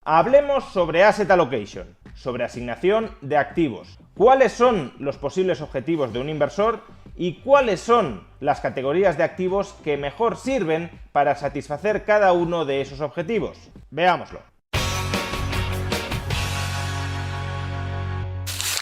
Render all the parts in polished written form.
Hablemos sobre Asset Allocation, sobre asignación de activos. ¿Cuáles son los posibles objetivos de un inversor y cuáles son las categorías de activos que mejor sirven para satisfacer cada uno de esos objetivos? Veámoslo.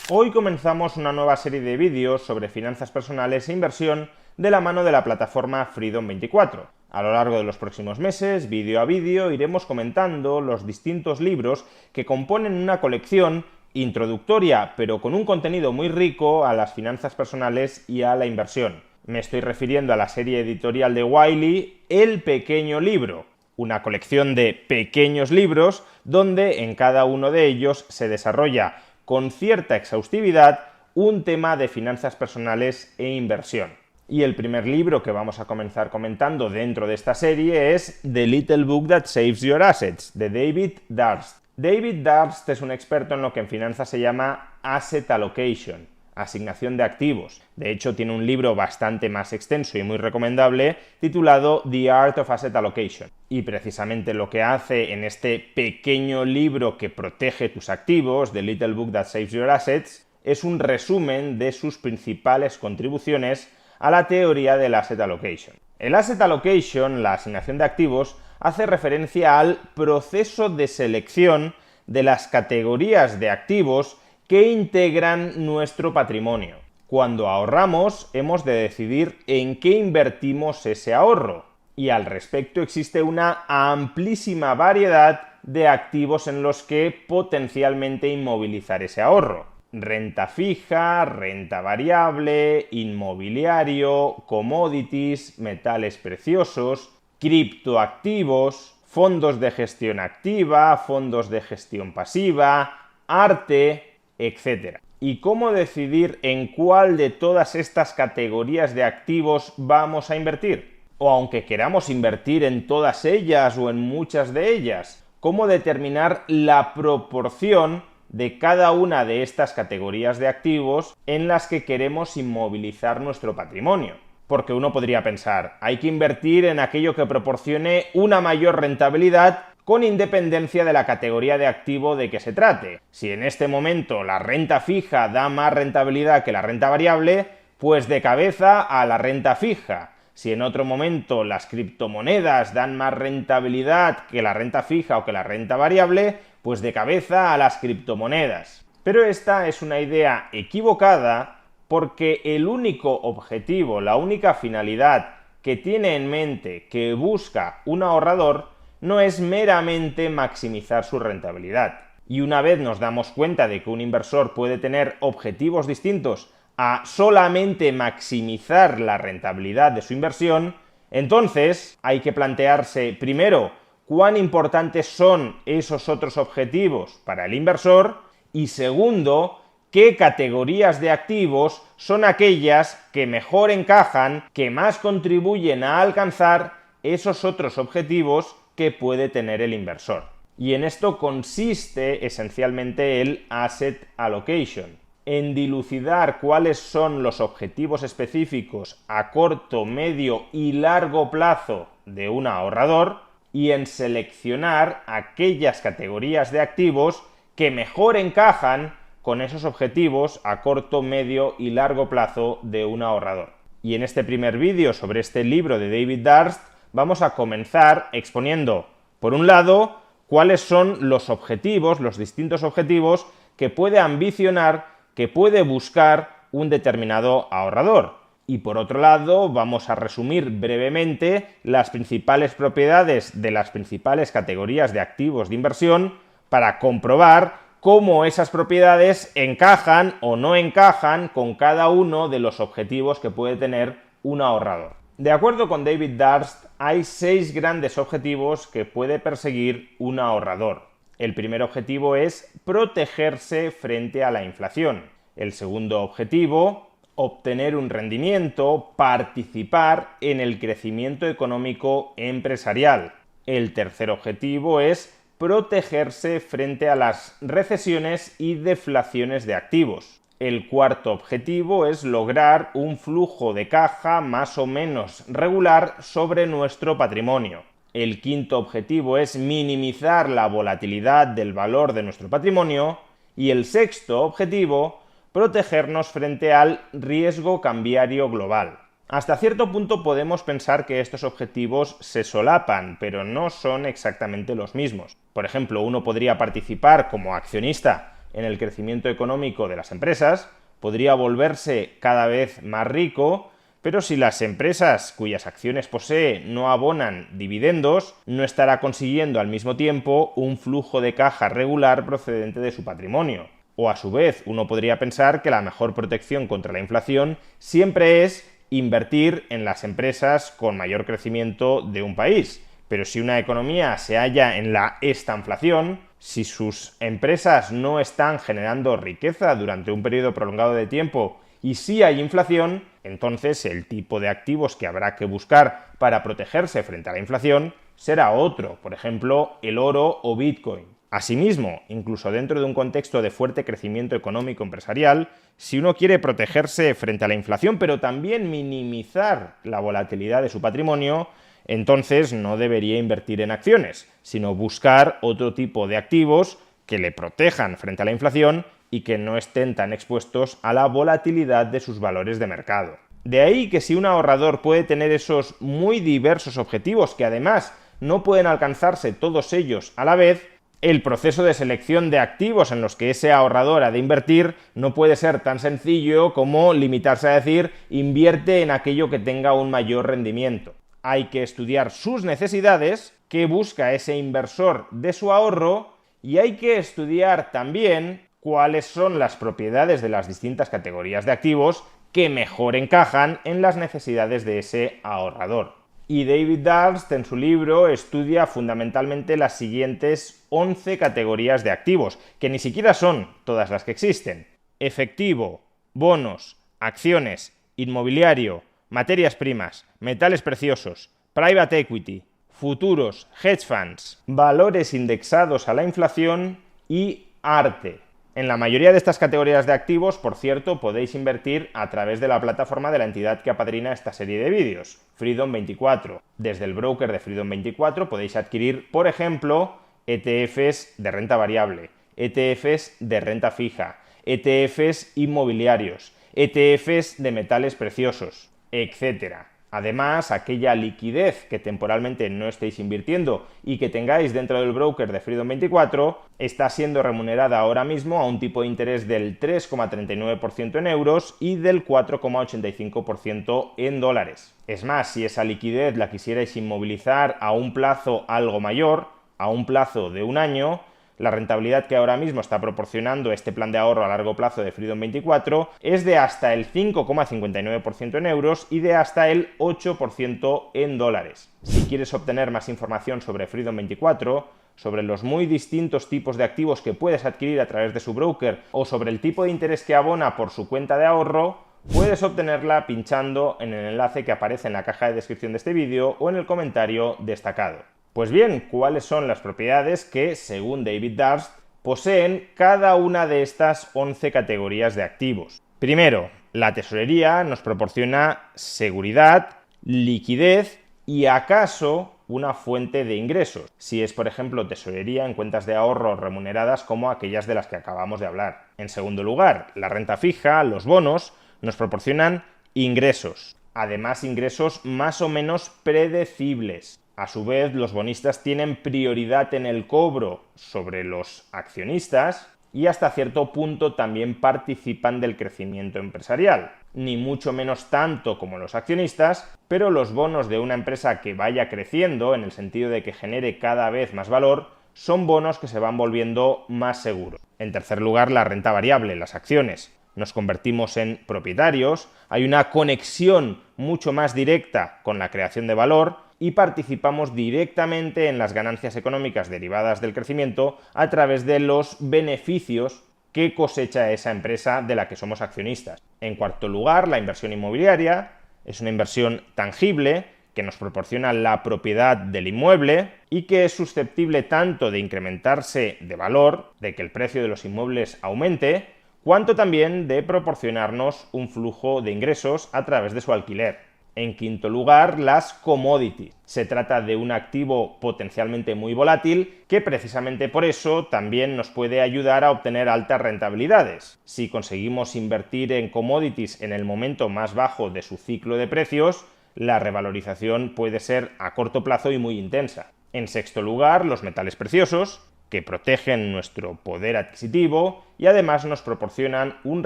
Hoy comenzamos una nueva serie de vídeos sobre finanzas personales e inversión de la mano de la plataforma Freedom24. A lo largo de los próximos meses, vídeo a vídeo, iremos comentando los distintos libros que componen una colección introductoria, pero con un contenido muy rico a las finanzas personales y a la inversión. Me estoy refiriendo a la serie editorial de Wiley, El Pequeño Libro, una colección de pequeños libros donde en cada uno de ellos se desarrolla con cierta exhaustividad un tema de finanzas personales e inversión. Y el primer libro que vamos a comenzar comentando dentro de esta serie es The Little Book That Saves Your Assets, de David Darst. David Darst es un experto en lo que en finanzas se llama Asset Allocation, asignación de activos. De hecho, tiene un libro bastante más extenso y muy recomendable titulado The Art of Asset Allocation. Y precisamente lo que hace en este pequeño libro que protege tus activos, The Little Book That Saves Your Assets, es un resumen de sus principales contribuciones a la teoría del Asset Allocation. El Asset Allocation, la asignación de activos, hace referencia al proceso de selección de las categorías de activos que integran nuestro patrimonio. Cuando ahorramos, hemos de decidir en qué invertimos ese ahorro. Y al respecto existe una amplísima variedad de activos en los que potencialmente inmovilizar ese ahorro. Renta fija, renta variable, inmobiliario, commodities, metales preciosos, criptoactivos, fondos de gestión activa, fondos de gestión pasiva, arte, etc. ¿Y cómo decidir en cuál de todas estas categorías de activos vamos a invertir? O aunque queramos invertir en todas ellas o en muchas de ellas, ¿cómo determinar la proporción de cada una de estas categorías de activos en las que queremos inmovilizar nuestro patrimonio? Porque uno podría pensar, hay que invertir en aquello que proporcione una mayor rentabilidad con independencia de la categoría de activo de que se trate. Si en este momento la renta fija da más rentabilidad que la renta variable, pues de cabeza a la renta fija. Si en otro momento las criptomonedas dan más rentabilidad que la renta fija o que la renta variable, pues de cabeza a las criptomonedas. Pero esta es una idea equivocada porque el único objetivo, la única finalidad que tiene en mente, que busca un ahorrador, no es meramente maximizar su rentabilidad. Y una vez nos damos cuenta de que un inversor puede tener objetivos distintos a solamente maximizar la rentabilidad de su inversión, entonces hay que plantearse primero cuán importantes son esos otros objetivos para el inversor y segundo, qué categorías de activos son aquellas que mejor encajan, que más contribuyen a alcanzar esos otros objetivos que puede tener el inversor. Y en esto consiste esencialmente el Asset Allocation, en dilucidar cuáles son los objetivos específicos a corto, medio y largo plazo de un ahorrador y en seleccionar aquellas categorías de activos que mejor encajan con esos objetivos a corto, medio y largo plazo de un ahorrador. Y en este primer vídeo sobre este libro de David Darst vamos a comenzar exponiendo, por un lado, cuáles son los objetivos, los distintos objetivos que puede ambicionar, que puede buscar un determinado ahorrador. Y por otro lado, vamos a resumir brevemente las principales propiedades de las principales categorías de activos de inversión para comprobar cómo esas propiedades encajan o no encajan con cada uno de los objetivos que puede tener un ahorrador. De acuerdo con David Darst, hay 6 grandes objetivos que puede perseguir un ahorrador. El primer objetivo es protegerse frente a la inflación. El segundo objetivo, obtener un rendimiento, participar en el crecimiento económico empresarial. El tercer objetivo es protegerse frente a las recesiones y deflaciones de activos. El cuarto objetivo es lograr un flujo de caja más o menos regular sobre nuestro patrimonio. El quinto objetivo es minimizar la volatilidad del valor de nuestro patrimonio. Y el sexto objetivo, protegernos frente al riesgo cambiario global. Hasta cierto punto podemos pensar que estos objetivos se solapan, pero no son exactamente los mismos. Por ejemplo, uno podría participar como accionista en el crecimiento económico de las empresas, podría volverse cada vez más rico, pero si las empresas cuyas acciones posee no abonan dividendos, no estará consiguiendo al mismo tiempo un flujo de caja regular procedente de su patrimonio. O a su vez, uno podría pensar que la mejor protección contra la inflación siempre es invertir en las empresas con mayor crecimiento de un país. Pero si una economía se halla en la estanflación, si sus empresas no están generando riqueza durante un periodo prolongado de tiempo y si hay inflación, entonces el tipo de activos que habrá que buscar para protegerse frente a la inflación será otro, por ejemplo, el oro o Bitcoin. Asimismo, incluso dentro de un contexto de fuerte crecimiento económico empresarial, si uno quiere protegerse frente a la inflación, pero también minimizar la volatilidad de su patrimonio, entonces no debería invertir en acciones, sino buscar otro tipo de activos que le protejan frente a la inflación y que no estén tan expuestos a la volatilidad de sus valores de mercado. De ahí que si un ahorrador puede tener esos muy diversos objetivos, que además no pueden alcanzarse todos ellos a la vez, el proceso de selección de activos en los que ese ahorrador ha de invertir no puede ser tan sencillo como limitarse a decir invierte en aquello que tenga un mayor rendimiento. Hay que estudiar sus necesidades, qué busca ese inversor de su ahorro, y hay que estudiar también cuáles son las propiedades de las distintas categorías de activos que mejor encajan en las necesidades de ese ahorrador. Y David Darst en su libro estudia fundamentalmente las siguientes 11 categorías de activos, que ni siquiera son todas las que existen: efectivo, bonos, acciones, inmobiliario, materias primas, metales preciosos, private equity, futuros, hedge funds, valores indexados a la inflación y arte. En la mayoría de estas categorías de activos, por cierto, podéis invertir a través de la plataforma de la entidad que apadrina esta serie de vídeos, Freedom24. Desde el broker de Freedom24 podéis adquirir, por ejemplo, ETFs de renta variable, ETFs de renta fija, ETFs inmobiliarios, ETFs de metales preciosos, etc. Además, aquella liquidez que temporalmente no estéis invirtiendo y que tengáis dentro del broker de Freedom24 está siendo remunerada ahora mismo a un tipo de interés del 3,39% en euros y del 4,85% en dólares. Es más, si esa liquidez la quisierais inmovilizar a un plazo algo mayor, a un plazo de un año, la rentabilidad que ahora mismo está proporcionando este plan de ahorro a largo plazo de Freedom24 es de hasta el 5,59% en euros y de hasta el 8% en dólares. Si quieres obtener más información sobre Freedom24, sobre los muy distintos tipos de activos que puedes adquirir a través de su broker o sobre el tipo de interés que abona por su cuenta de ahorro, puedes obtenerla pinchando en el enlace que aparece en la caja de descripción de este vídeo o en el comentario destacado. Pues bien, ¿cuáles son las propiedades que, según David Darst, poseen cada una de estas 11 categorías de activos? Primero, la tesorería nos proporciona seguridad, liquidez y, acaso, una fuente de ingresos, si es, por ejemplo, tesorería en cuentas de ahorro remuneradas como aquellas de las que acabamos de hablar. En segundo lugar, la renta fija, los bonos, nos proporcionan ingresos, además ingresos más o menos predecibles. A su vez, los bonistas tienen prioridad en el cobro sobre los accionistas y hasta cierto punto también participan del crecimiento empresarial. Ni mucho menos tanto como los accionistas, pero los bonos de una empresa que vaya creciendo, en el sentido de que genere cada vez más valor, son bonos que se van volviendo más seguros. En tercer lugar, la renta variable, las acciones. Nos convertimos en propietarios, hay una conexión mucho más directa con la creación de valor y participamos directamente en las ganancias económicas derivadas del crecimiento a través de los beneficios que cosecha esa empresa de la que somos accionistas. En cuarto lugar, la inversión inmobiliaria es una inversión tangible que nos proporciona la propiedad del inmueble y que es susceptible tanto de incrementarse de valor, de que el precio de los inmuebles aumente, cuanto también de proporcionarnos un flujo de ingresos a través de su alquiler. En quinto lugar, las commodities. Se trata de un activo potencialmente muy volátil que precisamente por eso también nos puede ayudar a obtener altas rentabilidades. Si conseguimos invertir en commodities en el momento más bajo de su ciclo de precios, la revalorización puede ser a corto plazo y muy intensa. En sexto lugar, los metales preciosos, que protegen nuestro poder adquisitivo y además nos proporcionan un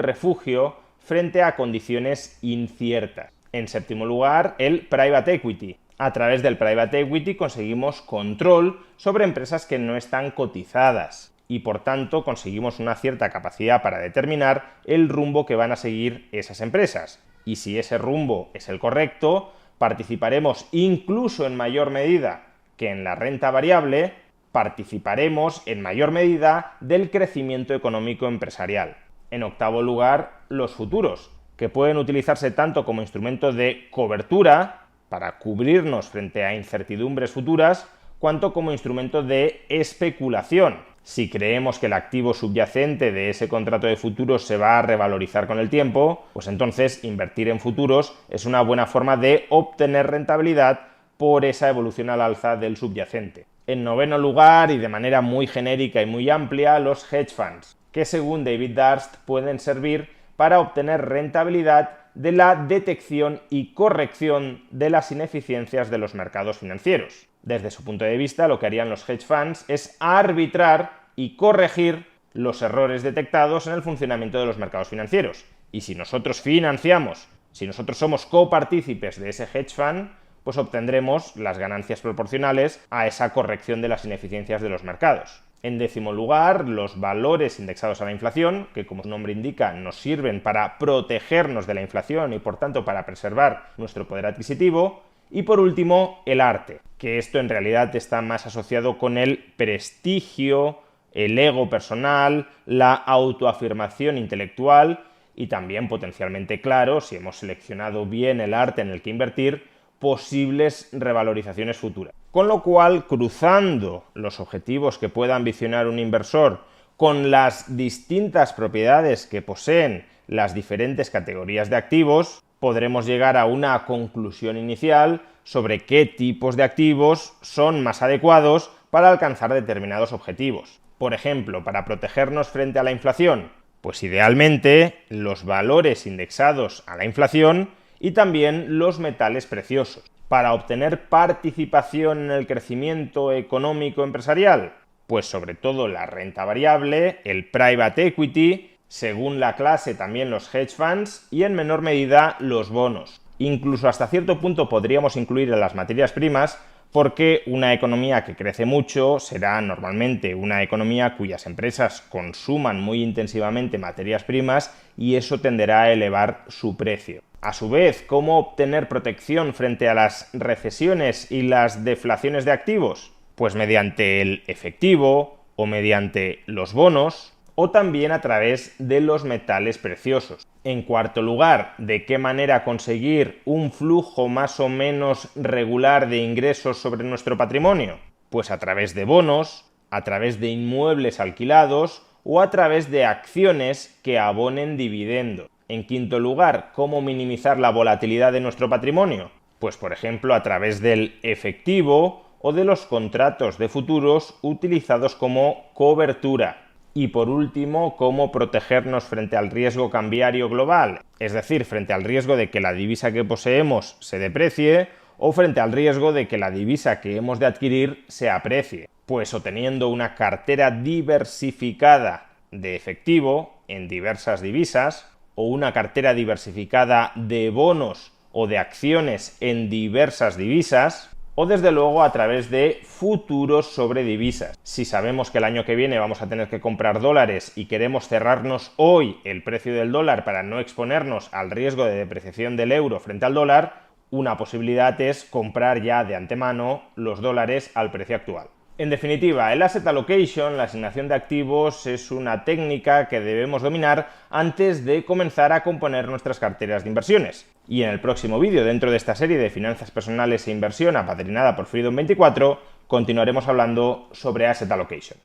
refugio frente a condiciones inciertas. En séptimo lugar, el private equity. A través del private equity conseguimos control sobre empresas que no están cotizadas y por tanto conseguimos una cierta capacidad para determinar el rumbo que van a seguir esas empresas. Y si ese rumbo es el correcto, participaremos incluso en mayor medida que en la renta variable, participaremos en mayor medida del crecimiento económico empresarial. En octavo lugar, los futuros, que pueden utilizarse tanto como instrumento de cobertura, para cubrirnos frente a incertidumbres futuras, cuanto como instrumento de especulación. Si creemos que el activo subyacente de ese contrato de futuros se va a revalorizar con el tiempo, pues entonces invertir en futuros es una buena forma de obtener rentabilidad por esa evolución al alza del subyacente. En noveno lugar, y de manera muy genérica y muy amplia, los hedge funds, que según David Darst pueden servir para obtener rentabilidad de la detección y corrección de las ineficiencias de los mercados financieros. Desde su punto de vista, lo que harían los hedge funds es arbitrar y corregir los errores detectados en el funcionamiento de los mercados financieros. Y si nosotros financiamos, si nosotros somos copartícipes de ese hedge fund, pues obtendremos las ganancias proporcionales a esa corrección de las ineficiencias de los mercados. En décimo lugar, los valores indexados a la inflación, que como su nombre indica nos sirven para protegernos de la inflación y por tanto para preservar nuestro poder adquisitivo. Y por último, el arte, que esto en realidad está más asociado con el prestigio, el ego personal, la autoafirmación intelectual y también potencialmente, claro, si hemos seleccionado bien el arte en el que invertir, posibles revalorizaciones futuras. Con lo cual, cruzando los objetivos que pueda ambicionar un inversor con las distintas propiedades que poseen las diferentes categorías de activos, podremos llegar a una conclusión inicial sobre qué tipos de activos son más adecuados para alcanzar determinados objetivos. Por ejemplo, para protegernos frente a la inflación, pues idealmente los valores indexados a la inflación y también los metales preciosos. Para obtener participación en el crecimiento económico empresarial, pues sobre todo la renta variable, el private equity, según la clase también los hedge funds y en menor medida los bonos. Incluso hasta cierto punto podríamos incluir a las materias primas porque una economía que crece mucho será normalmente una economía cuyas empresas consuman muy intensivamente materias primas y eso tenderá a elevar su precio. A su vez, ¿cómo obtener protección frente a las recesiones y las deflaciones de activos? Pues mediante el efectivo o mediante los bonos o también a través de los metales preciosos. En cuarto lugar, ¿de qué manera conseguir un flujo más o menos regular de ingresos sobre nuestro patrimonio? Pues a través de bonos, a través de inmuebles alquilados o a través de acciones que abonen dividendos. En quinto lugar, ¿cómo minimizar la volatilidad de nuestro patrimonio? Pues por ejemplo a través del efectivo o de los contratos de futuros utilizados como cobertura. Y por último, cómo protegernos frente al riesgo cambiario global, es decir, frente al riesgo de que la divisa que poseemos se deprecie o frente al riesgo de que la divisa que hemos de adquirir se aprecie. Pues o teniendo una cartera diversificada de efectivo en diversas divisas o una cartera diversificada de bonos o de acciones en diversas divisas, o desde luego a través de futuros sobre divisas. Si sabemos que el año que viene vamos a tener que comprar dólares y queremos cerrarnos hoy el precio del dólar para no exponernos al riesgo de depreciación del euro frente al dólar, una posibilidad es comprar ya de antemano los dólares al precio actual. En definitiva, el asset allocation, la asignación de activos, es una técnica que debemos dominar antes de comenzar a componer nuestras carteras de inversiones. Y en el próximo vídeo, dentro de esta serie de finanzas personales e inversión apadrinada por Freedom24, continuaremos hablando sobre asset allocation.